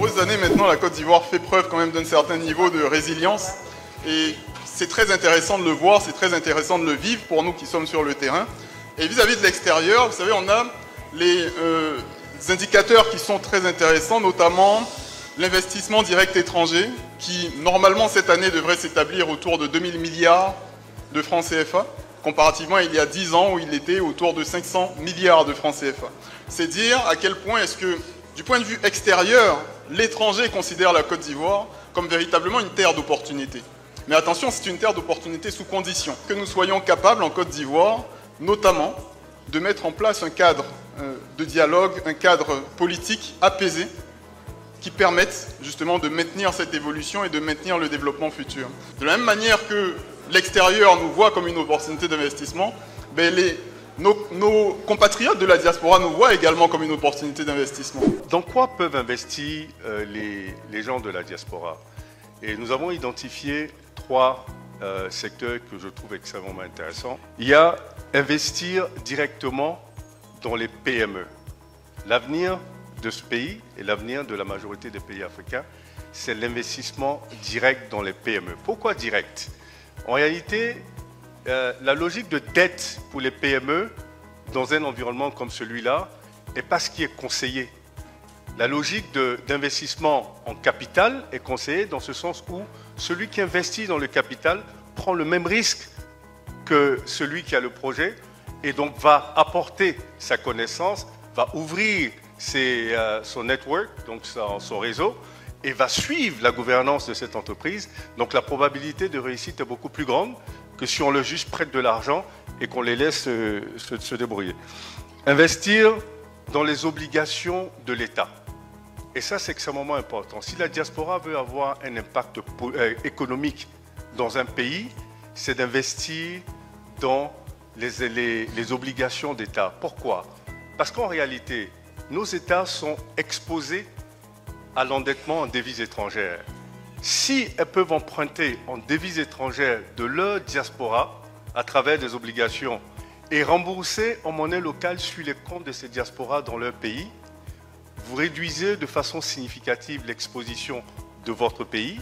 nombreuses années maintenant, la Côte d'Ivoire fait preuve quand même d'un certain niveau de résilience. Et c'est très intéressant de le voir, c'est très intéressant de le vivre pour nous qui sommes sur le terrain. Et vis-à-vis de l'extérieur, vous savez, on a les indicateurs qui sont très intéressants, notamment l'investissement direct étranger, qui normalement cette année devrait s'établir autour de 2000 milliards de francs CFA, comparativement à il y a 10 ans où il était autour de 500 milliards de francs CFA. C'est dire à quel point est-ce que, du point de vue extérieur, l'étranger considère la Côte d'Ivoire comme véritablement une terre d'opportunité. Mais attention, c'est une terre d'opportunité sous condition. Que nous soyons capables en Côte d'Ivoire, notamment, de mettre en place un cadre de dialogue, un cadre politique apaisé, qui permettent justement de maintenir cette évolution et de maintenir le développement futur. De la même manière que l'extérieur nous voit comme une opportunité d'investissement, nos compatriotes de la diaspora nous voient également comme une opportunité d'investissement. Dans quoi peuvent investir les gens de la diaspora? Et nous avons identifié 3 secteurs que je trouve extrêmement intéressants. Il y a investir directement dans les PME. L'avenir de ce pays et l'avenir de la majorité des pays africains, c'est l'investissement direct dans les PME. Pourquoi direct? En réalité, la logique de dette pour les PME dans un environnement comme celui-là n'est pas ce qui est conseillé. La logique d'investissement en capital est conseillée dans ce sens où celui qui investit dans le capital prend le même risque que celui qui a le projet et donc va apporter sa connaissance, va ouvrir son network, donc son réseau, et va suivre la gouvernance de cette entreprise. Donc la probabilité de réussite est beaucoup plus grande que si on le juste prête de l'argent et qu'on les laisse se débrouiller. Investir dans les obligations de l'État. Et ça, c'est extrêmement important. Si la diaspora veut avoir un impact économique dans un pays, c'est d'investir dans les obligations d'État. Pourquoi? Parce qu'en réalité, nos États sont exposés à l'endettement en devises étrangères. Si elles peuvent emprunter en devises étrangères de leur diaspora à travers des obligations et rembourser en monnaie locale sur les comptes de ces diasporas dans leur pays, vous réduisez de façon significative l'exposition de votre pays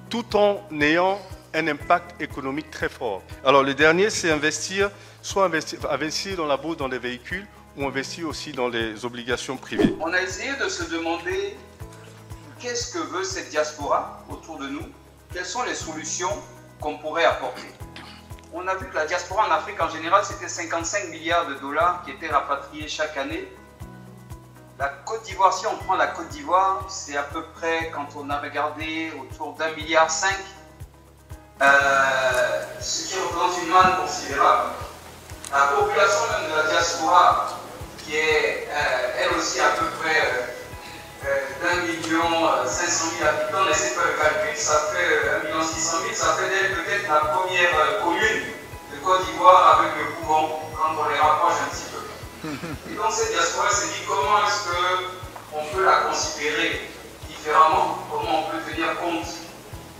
tout en ayant un impact économique très fort. Alors le dernier, c'est investir dans la bourse, dans des véhicules, ou investir aussi dans les obligations privées. On a essayé de se demander qu'est-ce que veut cette diaspora autour de nous, quelles sont les solutions qu'on pourrait apporter. On a vu que la diaspora en Afrique en général, c'était 55 milliards de dollars qui étaient rapatriés chaque année. La Côte d'Ivoire, si on prend la Côte d'Ivoire, c'est à peu près, quand on a regardé, autour d'1,5 milliard, ce qui représente une manne considérable. La population même de la diaspora, qui est elle aussi à peu près d'1,5 million habitants, n'essaie pas le calcul, ça fait 1,6 million, ça fait d'elle peut-être la première commune de Côte d'Ivoire avec le couvent, quand on les rapproche un petit peu. Et donc cette diaspora s'est dit comment est-ce qu'on peut la considérer différemment, comment on peut tenir compte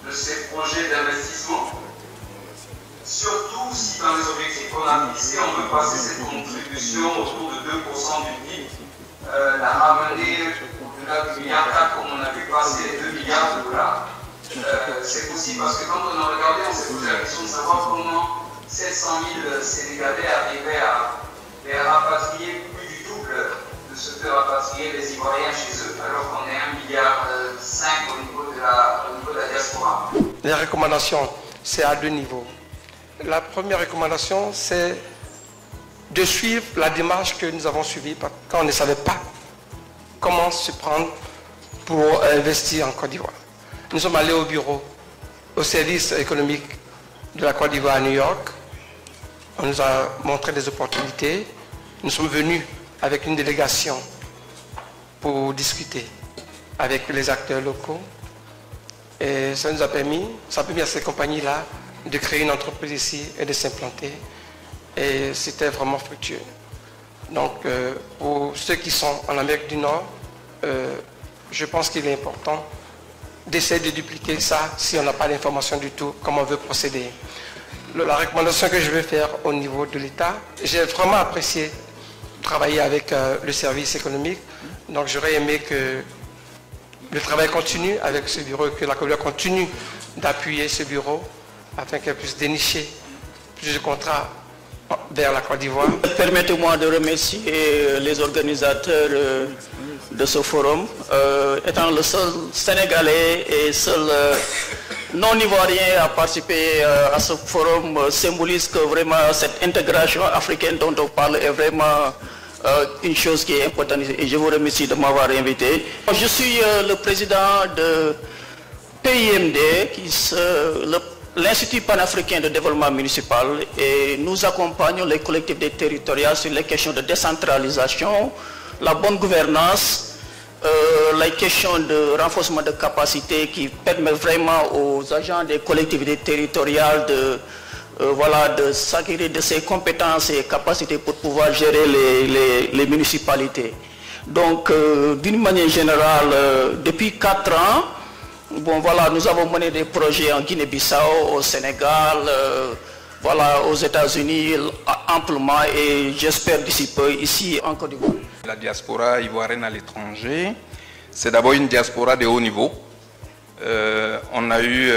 de ces projets d'investissement. Surtout si dans les objectifs qu'on a fixés, on veut passer cette contribution autour de 2% du PIB, la ramener au-delà du milliard 4 comme on a vu passer les 2 milliards de dollars. C'est possible parce que quand on a regardé, on s'est posé la question de savoir comment 700 000 Sénégalais arrivaient à rapatrier plus du double de ce que rapatriaient les Ivoiriens chez eux, alors qu'on est 1,5 milliard au niveau de la diaspora. Les recommandations, c'est à 2 niveaux. La première recommandation, c'est de suivre la démarche que nous avons suivie quand on ne savait pas comment se prendre pour investir en Côte d'Ivoire. Nous sommes allés au bureau, au service économique de la Côte d'Ivoire à New York. On nous a montré des opportunités. Nous sommes venus avec une délégation pour discuter avec les acteurs locaux. Et ça nous a permis, à ces compagnies-là de créer une entreprise ici et de s'implanter. Et c'était vraiment fructueux. Donc, pour ceux qui sont en Amérique du Nord, je pense qu'il est important d'essayer de dupliquer ça si on n'a pas d'information du tout, comment on veut procéder. La recommandation que je vais faire au niveau de l'État, j'ai vraiment apprécié travailler avec le service économique. Donc, j'aurais aimé que le travail continue avec ce bureau et que la Côte d'Ivoire continue d'appuyer ce bureau afin qu'elle puisse dénicher plus de contrats vers la Côte d'Ivoire. Permettez-moi de remercier les organisateurs de ce forum. Étant le seul Sénégalais et seul non-ivoirien à participer à ce forum symbolise que vraiment cette intégration africaine dont on parle est vraiment une chose qui est importante et je vous remercie de m'avoir invité. Je suis le président de PIMD, l'Institut panafricain de développement municipal, et nous accompagnons les collectivités territoriales sur les questions de décentralisation, la bonne gouvernance, les questions de renforcement de capacité qui permettent vraiment aux agents des collectivités territoriales de s'acquérir de ces compétences et capacités pour pouvoir gérer les municipalités. Donc, d'une manière générale, depuis 4 ans, nous avons mené des projets en Guinée-Bissau, au Sénégal, aux États-Unis amplement et j'espère d'ici peu ici en Côte d'Ivoire. La diaspora ivoirienne à l'étranger, c'est d'abord une diaspora de haut niveau. On a eu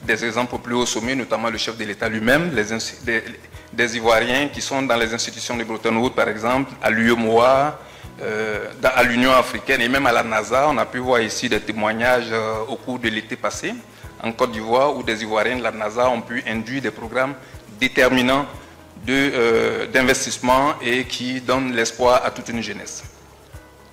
des exemples plus haut sommet, notamment le chef de l'État lui-même, des Ivoiriens qui sont dans les institutions de Bretton Woods, par exemple, à l'UEMOA, à l'Union africaine et même à la NASA. On a pu voir ici des témoignages au cours de l'été passé en Côte d'Ivoire où des Ivoiriens de la NASA ont pu induire des programmes déterminants d'investissement et qui donnent l'espoir à toute une jeunesse.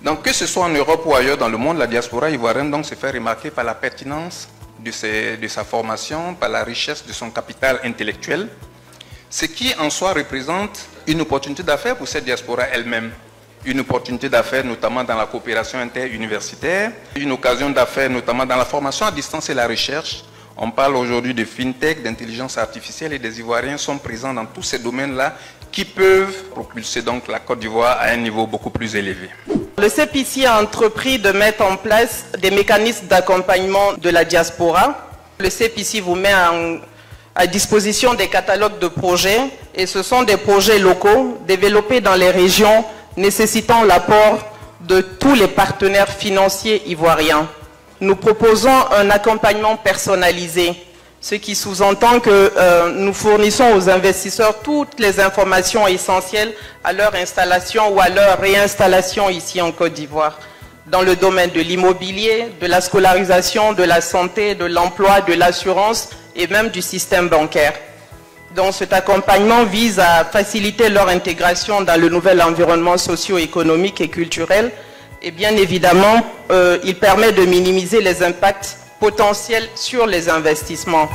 Donc que ce soit en Europe ou ailleurs dans le monde, la diaspora ivoirienne donc, se fait remarquer par la pertinence de sa formation, par la richesse de son capital intellectuel, ce qui en soi représente une opportunité d'affaires pour cette diaspora elle-même. Une opportunité d'affaires notamment dans la coopération interuniversitaire, une occasion d'affaires notamment dans la formation à distance et la recherche. On parle aujourd'hui de fintech, d'intelligence artificielle et des Ivoiriens sont présents dans tous ces domaines-là qui peuvent propulser donc la Côte d'Ivoire à un niveau beaucoup plus élevé. Le CEPICI a entrepris de mettre en place des mécanismes d'accompagnement de la diaspora. Le CEPICI vous met à disposition des catalogues de projets et ce sont des projets locaux développés dans les régions nécessitant l'apport de tous les partenaires financiers ivoiriens. Nous proposons un accompagnement personnalisé, ce qui sous-entend que nous fournissons aux investisseurs toutes les informations essentielles à leur installation ou à leur réinstallation ici en Côte d'Ivoire, dans le domaine de l'immobilier, de la scolarisation, de la santé, de l'emploi, de l'assurance et même du système bancaire. Donc cet accompagnement vise à faciliter leur intégration dans le nouvel environnement socio-économique et culturel et bien évidemment, il permet de minimiser les impacts potentiels sur les investissements.